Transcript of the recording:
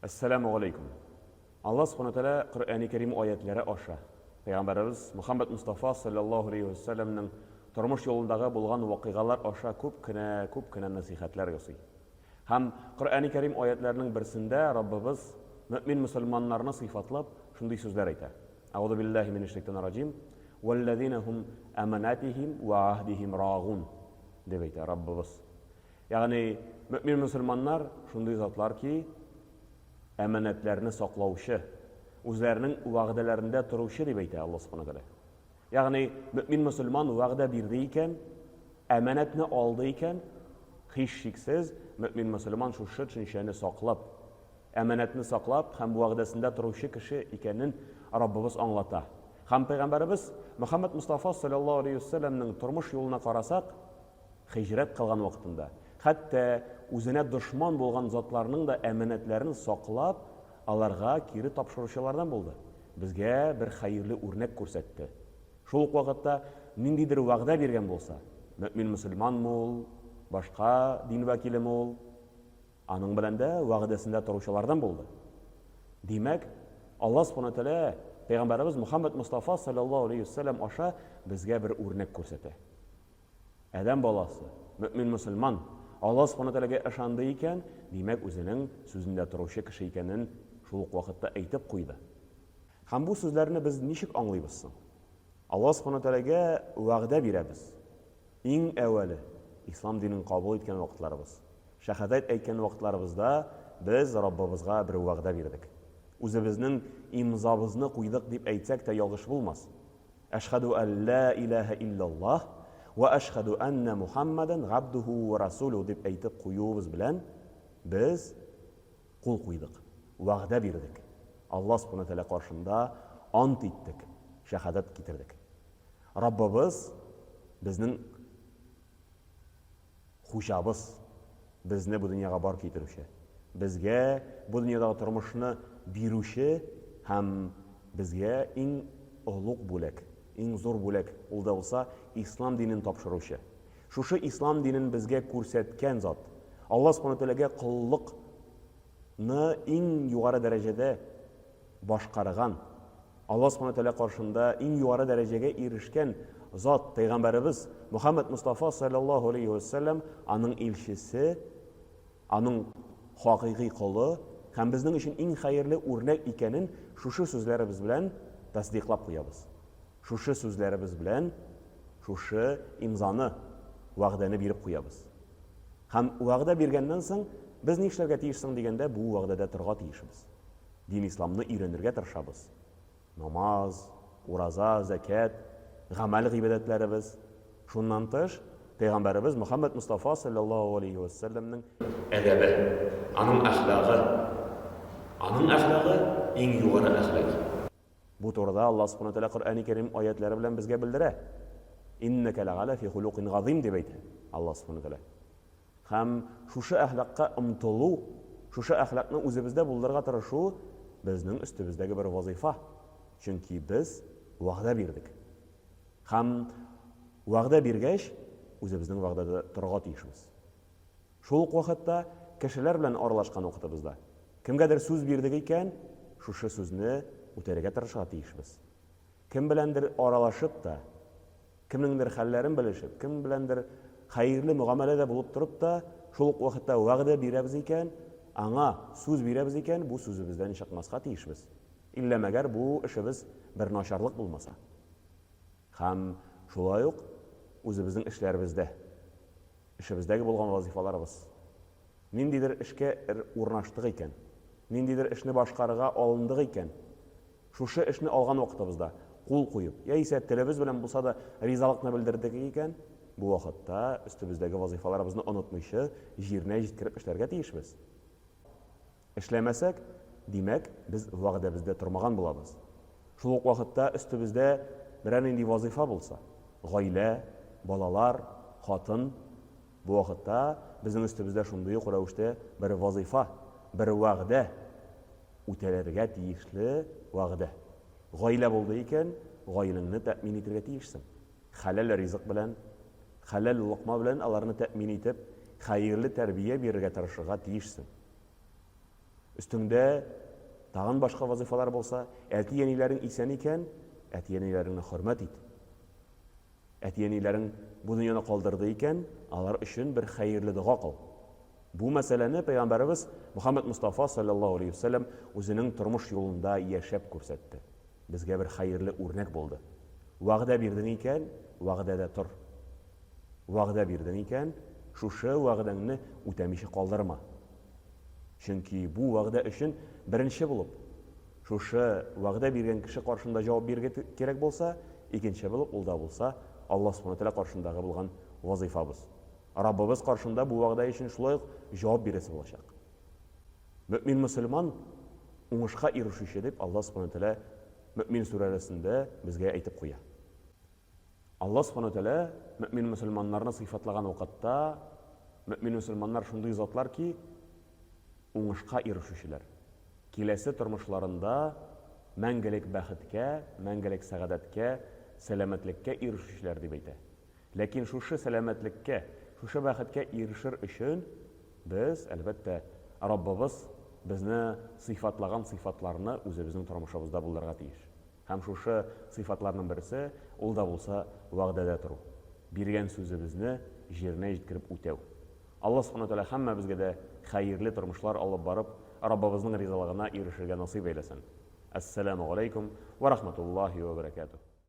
Assalamu alaikum. Allah subhanahu wa ta'ala Qur'oni Karim oyatlari osha. Payg'ambarimiz Muhammad Mustafa sallallohu alayhi va sallamning turmush yo'lidagi bo'lgan voqealar osha ko'pkina nasihatlar yasay. Ham Qur'oni Karim oyatlarining birisida Rabbimiz mu'min musulmonlarni sifatlab shunday so'zlar aytadi. A'udhu billahi minash shaytonir rojim. Wallazina hum amanatihim va ahdihim rag'un deb aytadi Rabbimiz. Ya'ni mu'min musulmonlar shunday zotlarki amanatlarni saqlovchi, o'zlarining va'dalarida turuvchi deb aytadi Alloh subhanahu va taolo. Ya'ni mu'min musulmon va'da berdi ekan, amanatni oldi ekan, hech shaksiz mu'min musulmon shu ishni saqlab, amanatni saqlab ham va'dasida turuvchi kishi ekanini Rabbimiz anglatadi. Ham payg'ambarimiz Muhammad Mustafa sallallohu alayhi vasallamning turmush yo'lini qarasak, hijrat qilgan vaqtida hatto o'zine dushman bo'lgan zotlarning da amanatlarini saqlab, ularga kiri topshiruvchilardan bo'ldi. Bizga bir xayrli o'rnak ko'rsatdi. Shu vaqtda nindidir va'da bergan bo'lsa, mu'min musulmon bo'l, boshqa din vakili bo'l, aning bilan da va'dasida turuvchilardan bo'ldi. Demak, Alloh subhanahu va taolo payg'ambarimiz Muhammad Mustafa sallallohu alayhi vasallam osha bizga bir o'rnak ko'rsatdi. Adam bolasi, mu'min musulmon Allah subhanahu wa ta'alaga ishondi ekan, demak o'zining so'zida turuvchi kishi ekanini shu vaqtda aytib qo'ydi. Ham bu so'zlarni biz nechik anglaymiz? Allah subhanahu wa ta'alaga va'da beramiz. Eng avvali islom dinini qabul etgan vaqtlarimiz, shahodat aytgan vaqtlarimizda biz Robbimizga bir va'da berdik. O'zimizning imzomizni qo'ydik deb aytsak-da yolg'ish bo'lmas. Ashhadu an la ilaha illalloh va ashhadu anna Muhammadan abduhu va rasuluhu deb aytib qo'yuvimiz bilan biz qo'l qo'ydik, va'da berdik. Alloh subhanahu va taolo qarshısında ant etdik, shahodat keltirdik. Robbimiz bizning xo'jamiz, bizni bu dunyoga bor keltiruvchi, bizga bu dunyodagi turmushni beruvchi ham bizga eng ulug' bo'lak, eng zo'r bo'lak o'lda bo'lsa islom dinini topshiruvchi. Shu islom dinini bizga ko'rsatgan zot, Alloh subhanahu va taologa qulluqni eng yuqori darajada boshqargan, Alloh subhanahu va taolo qarshısında eng yuqori darajaga erishgan zot payg'ambarimiz Muhammad Mustafa sallallohu alayhi va sallam aning elchisi, aning haqiqiy quli ham bizning uchun eng xayrli o'rnak ekanini shu so'zlarimiz bilan tasdiqlab qo'yamiz. Shu so'zlarimiz bilan shu imzoni, va'dani berib qo'yamiz. Ham va'da bergandan so'ng biz nima ishlarga tegishsin deganda bu va'dada turg'a tegishimiz. Din islomni o'rganishga tirishamiz. Namoz, ro'za, zakat, amal ibodatlarimiz. Shundan tish payg'ambarimiz Muhammad Mustafa sallallohu alayhi va sallamning adabi, aning axloqi eng yuqori axloq. Bu to'g'rida Alloh subhanahu va taolo Qur'oni Karim oyatlari bilan bizga bildiradi. Innaka la'ala fi xuluqin azim deb aytadi Alloh subhanahu va taolo. Ham shu axloqqa umtiluv, shu axloqni o'zimizda bo'ldirga tirishuv bizning ustimizdagi bir vazifa. Chunki biz va'da berdik. Ham va'da bergach, o'zimizning va'dada turg'a tegishimiz. Shu vaqtda kishilar bilan aralashgan vaqtimizda kimgadir so'z berdik ekan, shu so'zni o'targa tirishga tegishimiz. Kim bilandir aralashib da, kimningdir hallarini bilishib, kim bilandir xayrli muomalada bo'lib turib da, shu vaqtda va'da beramiz ekan, anga so'z beramiz ekan, bu so'zimizdan chiqmasga tegishimiz. Illamagar bu ishimiz bir nosharlik bo'lmasa. Ham shulay yo'q o'zimizning ishlarimizda, ishimizdagi bo'lgan vazifalarimiz. Nindidir ishga o'rnashdik ekan, nindidir ishni boshqarishga olindik ekan, shu ishni olgan vaqtimizda qo'l qo'yib, esa tilimiz bilan bo'lsa da rizolikni bildirdik ekan, bu vaqtda ustimizdagi vazifalarimizni unutmayshi, yerga yetkazib ishlarga tegishimiz. Ishlamasak, demak biz va'damizda turmagan bo'lamiz. Shu vaqtda ustimizda biror endi vazifa bo'lsa, oila, bolalar, xotin, bu vaqtda bizning ustimizda shunday ravishda bir vazifa, bir va'da o'talarga tegishli va'da. Oila bo'ldi ekan, oilangni ta'min etishga tegishsin. Halal rizq bilan, halal luqma bilan ularni ta'min etib, xayrli tarbiya berishga tirishishga tegishsin. Өстеңдә тагын башка вазифалар булса, әти-әниләрең исән икән, әти-әниләреңне хөрмәт ит. Әти-әниләрең бу дөньяны калдырды икән, алар өчен бер хәерле дуга кыл. Бу мәсьәләне Пәйгамбәрбез Мөхәммәд Мустафа саллаллаһу алейхи вәсәлләм үзенең тормыш юлында яшәп күрсәтте. Безгә бер хәерле үрнәк булды. Вәгъдә бирдең икән, вәгъдәдә тор. Вәгъдә бирдең икән, шушы вәгъдәңне үтәмичә калдырма. Чөнки бу вәгъдә өчен беренче булып, шушы вәгъдә биргән кеше каршында җавап бирергә кирәк булса, икенче булып ул да булса, Аллаһ Субхаһу ва Тәгалә каршындагы булган вазифабыз. Раббыбыз каршында бу вәгъдә өчен шулай ук җавап бирәсе булачак. Мөэмин мөселман уңышка ирешүче дип Аллаһ Субхаһу ва Тәгалә Мөэмин сүрәсендә безгә әйтеп куя. Аллаһ Субхаһу ва Тәгалә мөэмин мөселманнарны сыйфатлаган вакытта, мөэмин мөселманнар шундый затлар ки, уңышка ирешүчеләр. Киләсе тормышларында мәңгелек бәхеткә, мәңгелек сәгадәткә, сәламәтлеккә ирешүчеләр дип әйтә. Ләкин шушы сәламәтлеккә, шушы бәхеткә ирешер өчен без, әлбәттә, Раббыбыз безне сыйфатлаган сыйфатларны үзебезнең тормышыбызда булдырырга тиеш. Һәм шушы сыйфатларның берсе ул да булса вәгъдәдә тору. Биргән сүзебезне җиренә җиткереп үтәү. Аллаһ Субхаһу ва Тәгалә һәммәбезгә дә хәерле тормышлар алып барып, Раббыбызның ризалыгына ирешергә насыйп әйләсен. Ассаламу алейкум ва рахматуллаһи ва баракатуһ.